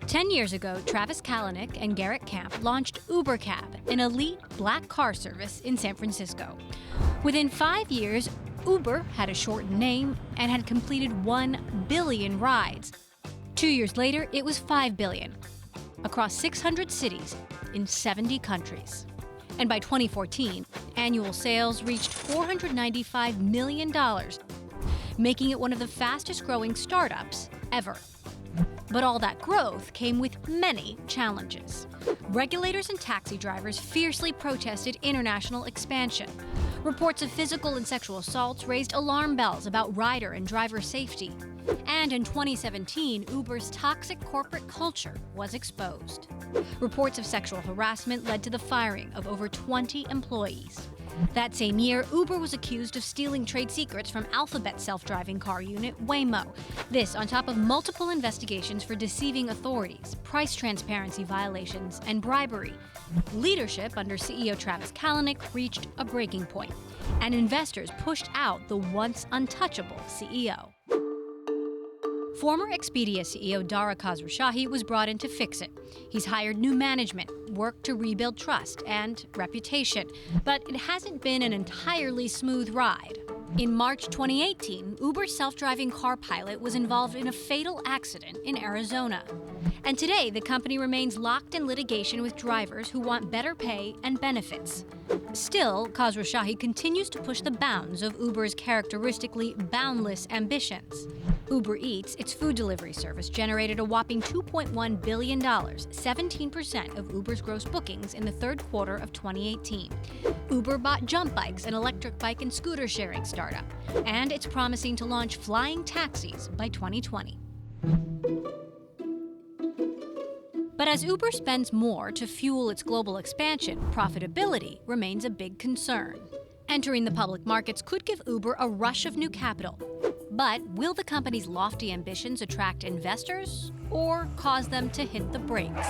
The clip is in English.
10 years ago, Travis Kalanick and Garrett Camp launched Uber Cab, an elite black car service in San Francisco. Within 5 years, Uber had a shortened name and had completed 1 billion rides. 2 years later, it was 5 billion, across 600 cities in 70 countries. And by 2014, annual sales reached $495 million, making it one of the fastest-growing startups ever. But all that growth came with many challenges. Regulators and taxi drivers fiercely protested international expansion. Reports of physical and sexual assaults raised alarm bells about rider and driver safety. And in 2017, Uber's toxic corporate culture was exposed. Reports of sexual harassment led to the firing of over 20 employees. That same year, Uber was accused of stealing trade secrets from Alphabet's self-driving car unit, Waymo. This on top of multiple investigations for deceiving authorities, price transparency violations, and bribery. Leadership under CEO Travis Kalanick reached a breaking point, and investors pushed out the once untouchable CEO. Former Expedia CEO Dara Khosrowshahi was brought in to fix it. He's hired new management, worked to rebuild trust and reputation, but it hasn't been an entirely smooth ride. In March 2018, Uber's self-driving car pilot was involved in a fatal accident in Arizona. And today, the company remains locked in litigation with drivers who want better pay and benefits. Still, Khosrowshahi continues to push the bounds of Uber's characteristically boundless ambitions. Uber Eats, its food delivery service, generated a whopping $2.1 billion, 17% of Uber's gross bookings in the third quarter of 2018. Uber bought Jump Bikes, an electric bike and scooter sharing startup, and it's promising to launch flying taxis by 2020. But as Uber spends more to fuel its global expansion, profitability remains a big concern. Entering the public markets could give Uber a rush of new capital. But will the company's lofty ambitions attract investors or cause them to hit the brakes?